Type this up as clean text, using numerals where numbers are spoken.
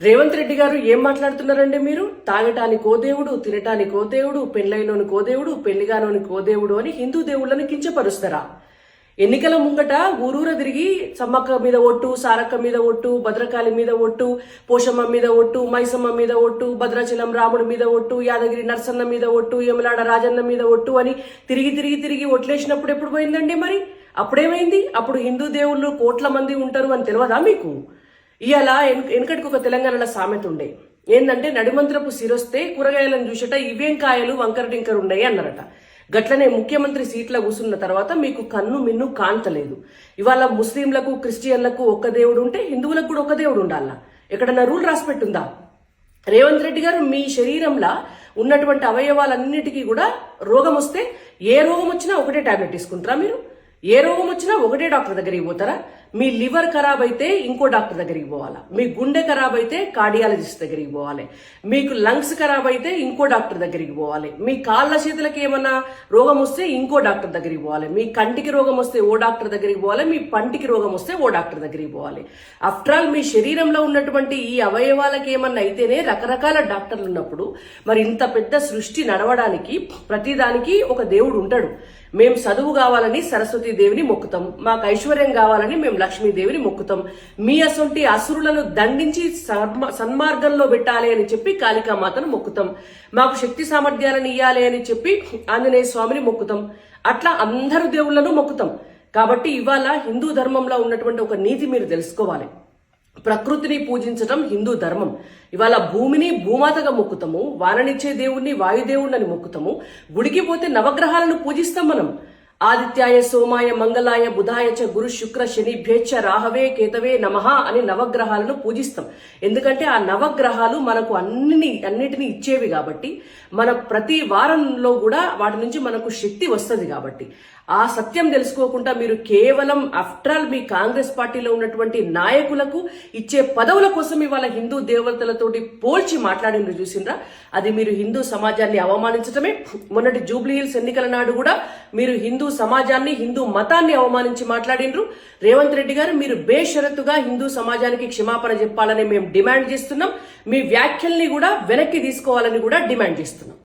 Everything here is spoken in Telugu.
రేవంత్ రెడ్డి గారు ఏం మాట్లాడుతున్నారండి? మీరు తాగటానికి ఓ దేవుడు, తినటానికి ఓ దేవుడు, పెళ్లైనోనికి ఓ దేవుడు, పెళ్లిగానోనికి ఓ దేవుడు అని హిందూ దేవుళ్ళని కించపరుస్తారా? ఎన్నికల ముంగట ఊరూర తిరిగి సమ్మక్క మీద ఒట్టు, సారక్క మీద ఒట్టు, భద్రకాళి మీద ఒట్టు, పోషమ్మ మీద ఒట్టు, మైసమ్మ మీద ఒట్టు, భద్రాచలం రాముడి మీద ఒట్టు, యాదగిరి నరసన్న మీద ఒట్టు, యమలాడ రాజన్న మీద ఒట్టు అని తిరిగి తిరిగి తిరిగి ఒట్లేసినప్పుడు ఎప్పుడు పోయిందండి? మరి అప్పుడేమైంది? అప్పుడు హిందూ దేవుళ్ళు కోట్ల మంది ఉంటారు అని తెలియదా మీకు? ఇవాళ వెనకటికి ఒక తెలంగాణలో సామెత ఉండే, ఏంటంటే నడిమంత్రపు సిరొస్తే కూరగాయలను చూసట ఇవేం కాయలు వంకర టింకరు ఉన్నాయి అన్నారట. గట్లనే ముఖ్యమంత్రి సీట్లో కూర్చున్న తర్వాత మీకు కన్ను మిన్ను కాంతలేదు. ఇవాళ ముస్లింలకు క్రిస్టియన్లకు ఒక్క దేవుడు ఉంటే హిందువులకు కూడా ఒక దేవుడు ఉండాలా? ఎక్కడన్నా రూల్ రాసిపెట్టుందా? రేవంత్ రెడ్డి గారు మీ శరీరంలో ఉన్నటువంటి అవయవాలన్నిటికీ కూడా రోగం వస్తే ఏ రోగం వచ్చినా ఒకటే టాబ్లెట్ తీసుకుంటారా మీరు? ఏ రోగం వచ్చినా ఒకటే డాక్టర్ దగ్గరికి పోతారా? మీ లివర్ ఖరాబ్ అయితే ఇంకో డాక్టర్ దగ్గరికి పోవాలా? మీ గుండె ఖరాబ్ అయితే కార్డియాలజిస్ట్ దగ్గరికి పోవాలి. మీకు లంగ్స్ ఖరాబ్ అయితే ఇంకో డాక్టర్ దగ్గరికి పోవాలి. మీ కాళ్ళ చేతులకి ఏమన్నా రోగం వస్తే ఇంకో డాక్టర్ దగ్గరికి పోవాలి. మీ కంటికి రోగం వస్తే ఓ డాక్టర్ దగ్గరికి పోవాలి. మీ పంటికి రోగం వస్తే ఓ డాక్టర్ దగ్గరికి పోవాలి. ఆఫ్టర్ ఆల్ మీ శరీరంలో ఉన్నటువంటి ఈ అవయవాలకి ఏమన్నా అయితేనే రకరకాల డాక్టర్లు ఉన్నప్పుడు మరి ఇంత పెద్ద సృష్టి నడవడానికి ప్రతిదానికి ఒక దేవుడు ఉంటాడు. మేము చదువు కావాలని సరస్వతీ దేవిని మొక్కుతాం, మాకు ఐశ్వర్యం కావాలని మేము లక్ష్మీదేవిని మొక్కుతాం, మీ అసొంటి అసురులను దండించి సన్మార్గంలో పెట్టాలి అని చెప్పి కాళికామాతను మొక్కుతాం, మాకు శక్తి సామర్థ్యాలను ఇయ్యాలి అని చెప్పి ఆంజనేయ స్వామిని మొక్కుతాం. అట్లా అందరు దేవుళ్లను మొక్కుతాం. కాబట్టి ఇవాళ హిందూ ధర్మంలో ఉన్నటువంటి ఒక నీతి మీరు తెలుసుకోవాలి. ప్రకృతిని పూజించటం హిందూ ధర్మం. ఇవాళ భూమిని భూమాతగా మొక్కుతాము, వాననిచ్చే దేవుణ్ణి వాయుదేవుణ్ణి మొక్కుతాము. గుడికి పోతే నవగ్రహాలను పూజిస్తాం మనం. ఆదిత్యాయ సోమాయ మంగళాయ బుధాయ చ గురు శుక్ర శనిభ్యేచ్ఛ రాహవే కేతవే నమః అని నవగ్రహాలను పూజిస్తాం. ఎందుకంటే ఆ నవగ్రహాలు మనకు అన్నిటినీ ఇచ్చేవి కాబట్టి, మన ప్రతి వారంలో కూడా వాటి నుంచి మనకు శక్తి వస్తుంది కాబట్టి ఆ సత్యం తెలుసుకోకుండా మీరు కేవలం ఆఫ్టర్ ఆల్ మీ కాంగ్రెస్ పార్టీలో ఉన్నటువంటి నాయకులకు ఇచ్చే పదవుల కోసం ఇవాళ హిందూ దేవతలతోటి పోల్చి మాట్లాడిన చూసిండ్రా? అది మీరు హిందూ సమాజాన్ని అవమానించటమే. మొన్నటి జూబ్లీ హిల్స్ ఎన్నికల నాడు కూడా మీరు హిందూ సమాజాన్ని, హిందూ మతాన్ని అవమానించి మాట్లాడినరు. రేవంత్ రెడ్డి గారు, మీరు బేషరతుగా హిందూ సమాజానికి క్షమాపణ చెప్పాలని మేము డిమాండ్ చేస్తున్నాం. మీ వ్యాఖ్యల్ని కూడా వెనక్కి తీసుకోవాలని కూడా డిమాండ్ చేస్తున్నాం.